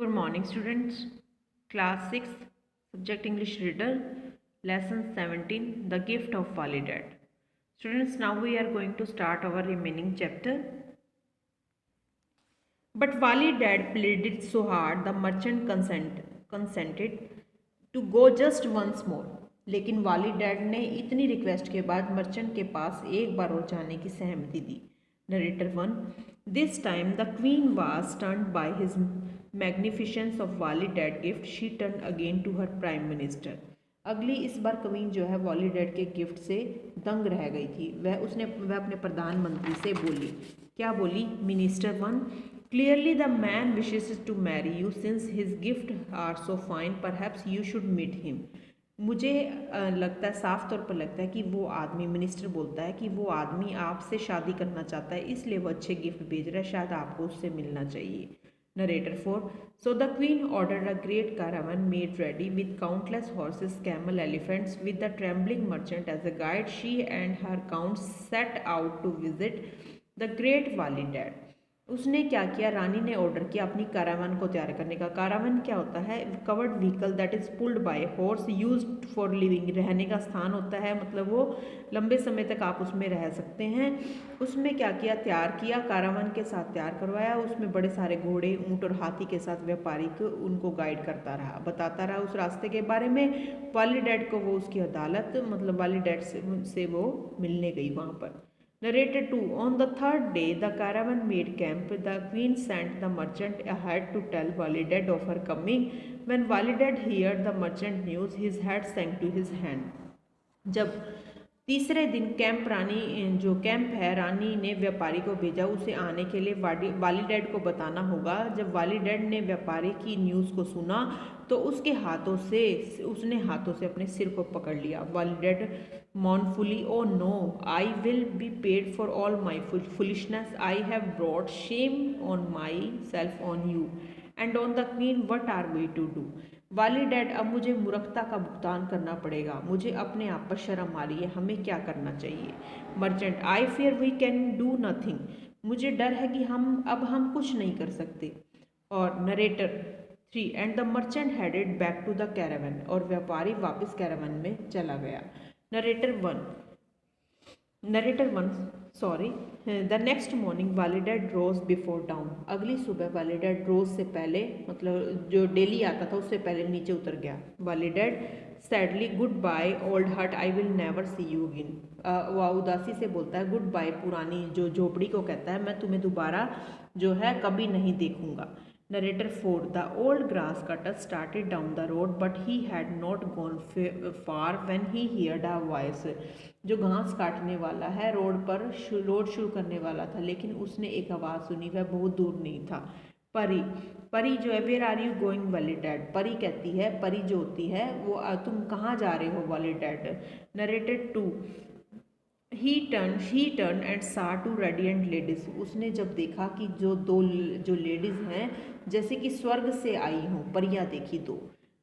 Good morning, students. Class 6, Subject English Reader, Lesson 17, The Gift of Validad. Students, now we are going to start our remaining chapter. But Validad pleaded so hard, the merchant consented to go just once more. लेकिन वाली डैड ने इतनी request के बाद merchant के पास एक बार और जाने की सहमति दी. Narrator 1. This time the queen was stunned by his magnificence of वाली dad gift. She turned again to her prime minister. अगली इस बार क्वीन जो है वाली डैड के गिफ्ट से दंग रह गई थी. वह अपने प्रधानमंत्री से बोली. क्या बोली? Minister 1. Clearly the man wishes to marry you since his gifts are so fine. Perhaps you should meet him. मुझे लगता है, साफ तौर पर लगता है कि वो आदमी, मिनिस्टर बोलता है कि वो आदमी आपसे शादी करना चाहता है, इसलिए वो अच्छे गिफ्ट भेज रहा है, शायद आपको उससे मिलना चाहिए. Narrator 4. So the queen ordered a great caravan made ready with countless horses, camel, elephants. With the trembling merchant as a guide, she and her count set out to visit the great Validad. उसने क्या किया? रानी ने order किया अपनी कारावान को तैयार करने का. कारावान क्या होता है? Covered vehicle that is pulled bye horse, used for living. रहने का स्थान होता है, मतलब वो लंबे समय तक आप उसमें रह सकते हैं. उसमें क्या किया? तैयार किया, कारावान के साथ तैयार करवाया. उसमें बड़े सारे घोड़े, ऊंट और हाथी के साथ व्यापारी को उनको गाइड करता रहा, बताता रहा उस रास्ते के बारे में. वाली डैड को वो उसकी अदालत, मतलब वाली डैड से वो मिलने गई वहाँ पर. Narrator 2. On the third day, the caravan made camp. The queen sent the merchant ahead to tell Validad of her coming. When Validad heard the merchant news, his head sank to his hand. जब तीसरे दिन जो camp है, रानी ने व्यापारी को भेजा उसे आने के लिए. वालीडैड को बताना होगा. जब वालीडैड ने व्यापारी की न्यूज़ को सुना तो उसने हाथों से अपने सिर को पकड़ लिया. वालीडैड mournfully, oh no, I will be paid for all my foolishness. I have brought shame on myself, on you, and on the queen. What are we to do? वाली डैड, अब मुझे मूर्खता का भुगतान करना पड़ेगा. मुझे अपने आप पर शर्म आ रही है. हमें क्या करना चाहिए? Merchant. I fear we can do nothing. मुझे डर है कि हम कुछ नहीं कर सकते. और narrator 3. And the merchant headed back to the caravan. और व्यापारी वापस कैरावन में चला गया. Narrator 1. Sorry. The next morning Validad rose before dawn. अगली सुबह वालीडैड रोज से पहले, मतलब जो डेली आता था उससे पहले नीचे उतर गया. वालीडैड सैडली, गुड बाय ओल्ड हट, I will never see you again. वह उदासी से बोलता है गुड बाय, पुरानी जो झोपड़ी को कहता है, मैं तुम्हें दोबारा जो है कभी नहीं देखूंगा. Narrator 4. The old grass cutter started down the road, but he had not gone far when he heard a voice. जो घास काटने वाला है, रोड शुरू करने वाला था, लेकिन उसने एक आवाज़ सुनी. वह बहुत दूर नहीं था. परी जो है, वेयर आर यू गोइंग वालीडैड. परी कहती है, परी जो होती है वो, तुम कहाँ जा रहे हो वालीडैड. Narrator 2. He turned and saw two radiant ladies. उसने जब देखा कि जो लेडीज हैं जैसे कि स्वर्ग से आई हों, परियां देखी दो.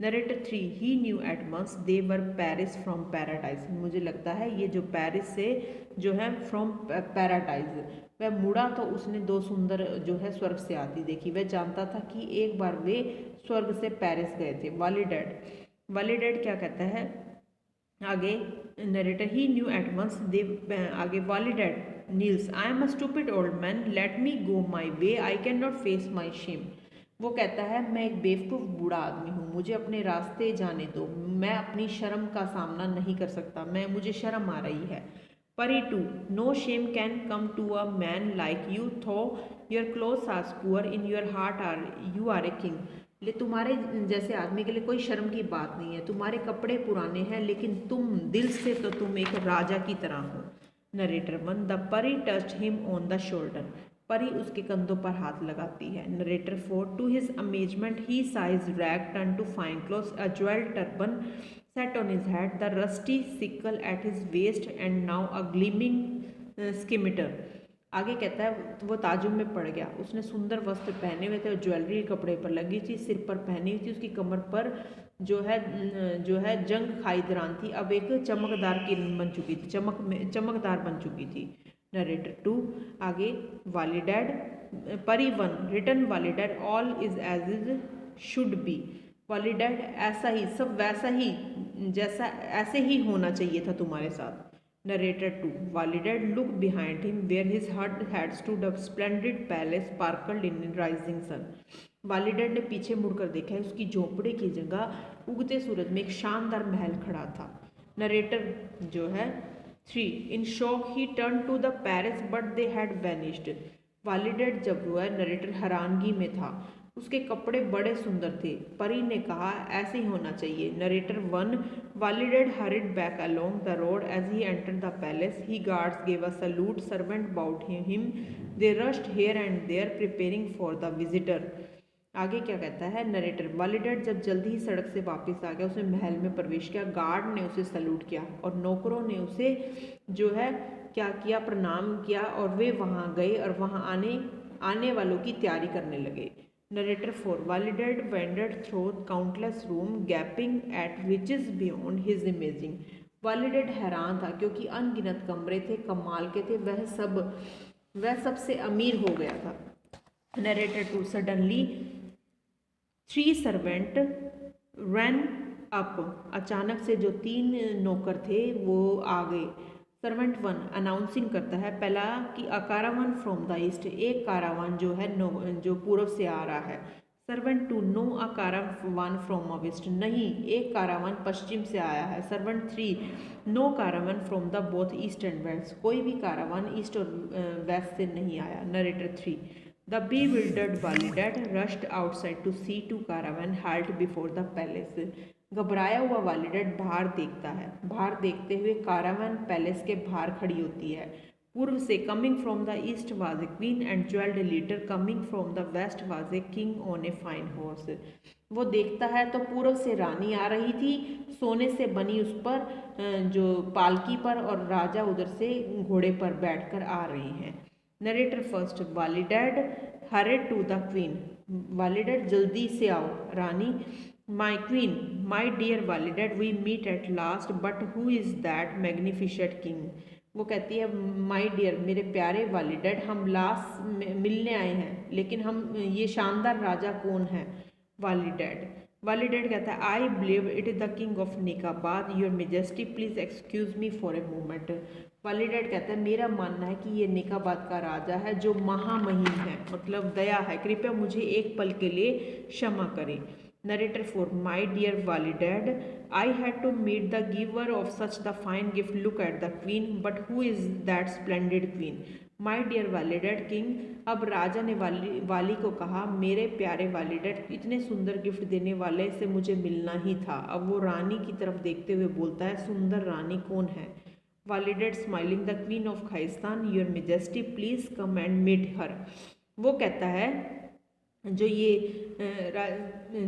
Narrator 3. He knew at once they were Paris from paradise. मुझे लगता है ये जो पेरिस से जो है फ्रॉम पैराडाइज. वह मुड़ा तो उसने दो सुंदर जो है स्वर्ग से आती देखी. वह जानता था कि एक बार वे स्वर्ग से पेरिस गए थे. वालीडैड क्या कहता है आगे? Narrator. He knew at once they. आगे Walidad. Kneels. I am a stupid old man, let me go my way, I can not face my shame. वो कहता है मैं एक बेवकूफ़ बूढ़ा आदमी हूँ, मुझे अपने रास्ते जाने दो, मैं अपनी शर्म का सामना नहीं कर सकता, मुझे शर्म आ रही है. Peri 2. No shame can come to a man like you, tho your clothes are poor, in your heart you are a king. तुम्हारे जैसे आदमी के लिए कोई शर्म की बात नहीं है. तुम्हारे कपड़े पुराने हैं, लेकिन दिल से तो तुम एक राजा की तरह हो. Narrator 1. The pari touched him on the shoulder. परी उसके कंधों पर हाथ लगाती है. Narrator 4. To his amazement he saw his rag turned to fine clothes, a jeweled turban set on his head, the rusty sickle at his waist, and now a gleaming scimitar. आगे कहता है वो ताजुब में पड़ गया. उसने सुंदर वस्त्र पहने हुए थे और ज्वेलरी कपड़े पर लगी थी, सिर पर पहनी हुई थी. उसकी कमर पर जो है जंग खाईदरान थी, अब एक चमकदार किरण बन चुकी थी, चमकदार बन चुकी थी. Narrator 2. आगे Walidad. Peri 1. Return Walidad. All is as it should be. Wali Dad ऐसा ही, सब वैसा ही, जैसा ऐसे ही होना चाहिए था तुम्हारे साथ। Narrator 2 Wali Dad look behind him where his hut had stood a splendid palace sparkled in rising sun. Wali Dad ने पीछे मुड़कर देखा है, उसकी झोंपड़े की जगह उगते सूरज में एक शानदार महल खड़ा था। नरेटर जो है 3 in shock he turn to the palace but they had vanished. Wali Dad जब वो है नरेटर हैरानगी में था, उसके कपड़े बड़े सुंदर थे। परी ने कहा ऐसे ही होना चाहिए। Narrator 1 Wali Dad hurried back along the road as he entered the palace he guards gave a salute servant bowed him they rushed here and there preparing for the visitor. आगे क्या कहता है नरेटर, वाली डैड जब जल्दी ही सड़क से वापस आ गया, उसने महल में प्रवेश किया। गार्ड ने उसे सल्यूट किया और नौकरों ने उसे जो है क्या किया, प्रणाम किया, और वे वहाँ गए और वहाँ आने वालों की तैयारी करने लगे। Narrator 4 Wali Dad wandered through countless room gaping at riches beyond his imagining. Wali Dad हैरान था क्योंकि अनगिनत कमरे थे, कमाल के थे, वह सबसे अमीर हो गया था। Narrator 2 suddenly 3 servant run up. अचानक से जो 3 नौकर थे वो आ गए। सर्वेंट 1 अनाउंसिंग करता है पहला कि अ कारावान फ्रॉम द ईस्ट, एक कारावान जो है जो पूर्व से आ रहा है। Servant 2 no a caravan from a west, नहीं, एक कारावान पश्चिम से आया है। Servant 3 no caravan from the both east and west, कोई भी कारावान ईस्ट और वेस्ट से नहीं आया। Narrator 3 the bewildered Wali Dad rushed outside to see 2 caravan halt before the palace. घबराया हुआ वाली डैड बाहर देखता है। बाहर देखते हुए कारावान पैलेस के बाहर खड़ी होती है। पूर्व से coming from the east was a queen and jewelled litter, coming from the west was a king on a fine horse. वो देखता है तो पूर्व से रानी आ रही थी सोने से बनी उस पर जो पालकी पर, और राजा उधर से घोड़े पर बैठकर आ रहे हैं। Narrator 1 Wali Dad hurried to the queen, Wali Dad जल्दी से आओ रानी। My queen, my dear Wali Dad, we meet at last, but who is that magnificent king. वो कहती है माई डियर, मेरे प्यारे वाली डैड, हम लास्ट मिलने आए हैं, लेकिन हम ये शानदार राजा कौन है। वाली डैड कहता है I believe it is the king of Nikabad, your majesty please excuse me for a moment. Wali Dad कहता है मेरा मानना है कि ये निकाबाद का राजा है जो महामहिम है, मतलब दया है, कृपया मुझे एक पल के लिए क्षमा करें। Narrator 4 my dear Wali Dad, I had to meet the giver of such the fine gift, look at the queen, but who is that splendid queen. My dear Wali Dad king, अब राजा ने वाली को कहा मेरे प्यारे वाली डैड, इतने सुंदर गिफ्ट देने वाले से मुझे मिलना ही था। अब वो रानी की तरफ देखते हुए बोलता है सुंदर रानी कौन है। Wali Dad smiling the queen of Khaistan, your majesty please come and meet her. वो कहता है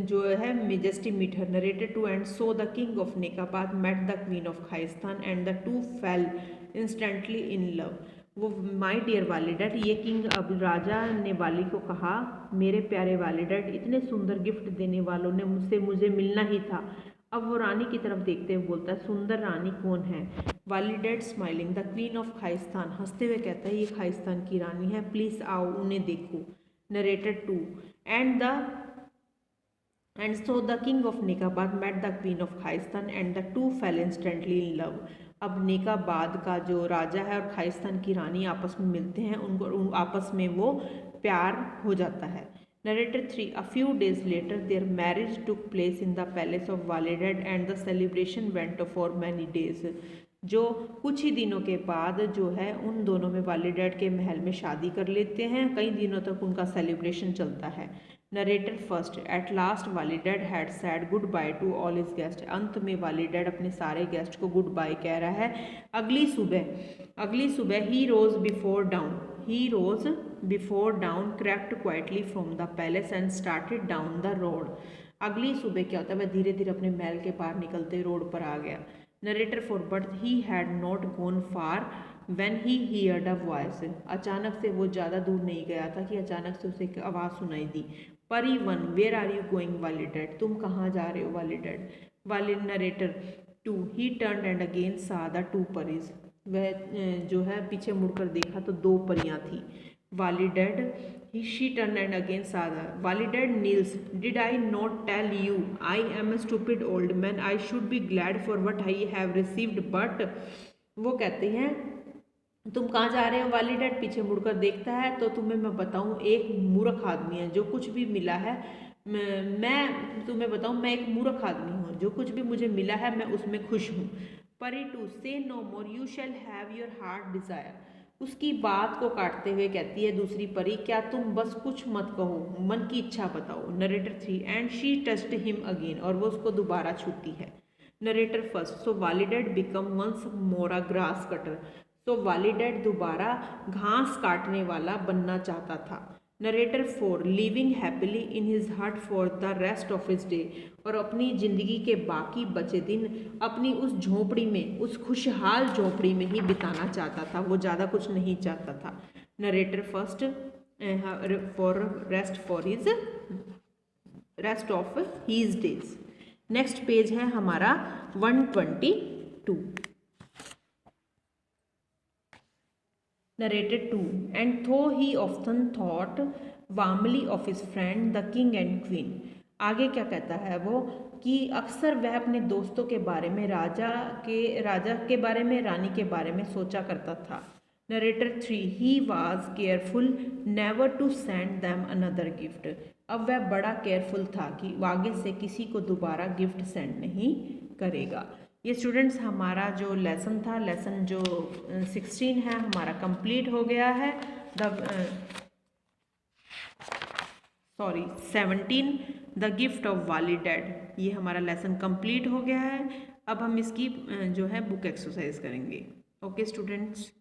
जो है majesty meet her. Narrator two and so the king of Nekabad met the queen of Khaistan and the two fell instantly in love. वो my dear Wali Dad, ये king अब राजा ने वाली को कहा मेरे प्यारे वाली डैड, इतने सुंदर गिफ्ट देने वालों ने मुझे मिलना ही था। अब वो रानी की तरफ देखते हुए बोलता है सुंदर रानी कौन है। Wali Dad smiling the queen of Khaistan, हंसते हुए कहता है ये खाइस्तान की रानी है, प्लीज़ आओ उन्हें देखो। Narrator 2 and so the king of Nekabad met the queen of Khaistan and the two fell instantly in love. अब नेकाबाद का जो राजा है और खाइस्तान की रानी आपस में मिलते हैं, उनको आपस में वो प्यार हो जाता है। Narrator 3 A few days later their marriage took place in the palace of Walidad and the celebration went for many days। जो कुछ ही दिनों के बाद जो है उन दोनों में वालिडैड के महल में शादी कर लेते हैं, कई दिनों तक उनका सेलिब्रेशन चलता है। Narrator 1 at last Walidad had said goodbye to all his guest. अंत में वालिडैड अपने सारे गेस्ट को गुड बाय कह रहा है। अगली सुबह he rose before dawn crept quietly from the palace and started down the road। अगली सुबह क्या होता है, वह धीरे धीरे अपने महल के बाहर निकलते रोड पर आ गया। Narrator 4 but he had not gone far when he heard a voice. अचानक से वो ज़्यादा दूर नहीं गया था कि अचानक से उसे एक आवाज़ सुनाई दी। परी 1 वेयर आर यू गोइंग वालिडैड, तुम कहाँ जा रहे हो वालिडैड। Narrator 2 he turn and again saw the 2 परीज। वह जो है पीछे मुड़कर देखा तो 2 परियां थी। Wali dad, she turned again Sada. Wali dad kneels. Did I not tell you? I am a stupid old man. I should be glad for what I have received. But वो कहते हैं तुम कहाँ जा रहे हो। वाली डैड पीछे मुड़कर देखता है तो तुम्हें मैं बताऊँ एक मूर्ख आदमी है जो कुछ भी मिला है मैं तुम्हें बताऊँ मैं एक मूर्ख आदमी हूँ जो कुछ भी मुझे मिला है मैं उसमें खुश हूँ। Pari two say no more you shall have your heart desire. उसकी बात को काटते हुए कहती है दूसरी परी क्या तुम बस कुछ मत कहो मन की इच्छा बताओ। Narrator 3 and she touched him again और वो उसको दोबारा छूती है। Narrator first so Wali Dad become once more a grass cutter. तो वाली डैड दोबारा घास काटने वाला बनना चाहता था। Narrator 4 living happily in his hut for the rest of his day और अपनी ज़िंदगी के बाकी बचे दिन अपनी उस झोंपड़ी में उस खुशहाल झोंपड़ी में ही बिताना चाहता था। वो ज़्यादा कुछ नहीं चाहता था। Narrator first for rest of his days. Next page है हमारा 122। Narrated 2 and though he often thought warmly of his friend the king and queen। आगे क्या कहता है वो कि अक्सर वह अपने दोस्तों के बारे में राजा के बारे में रानी के बारे में सोचा करता था। Narrator 3 he was careful never to send them another gift। अब वह बड़ा केयरफुल था कि आगे से किसी को दोबारा गिफ्ट सेंड नहीं करेगा। ये स्टूडेंट्स हमारा जो लेसन था लेसन जो 16 है हमारा कंप्लीट हो गया है। 17 द गिफ्ट ऑफ वाली डैड ये हमारा लेसन कंप्लीट हो गया है। अब हम इसकी जो है बुक एक्सरसाइज करेंगे। Okay students.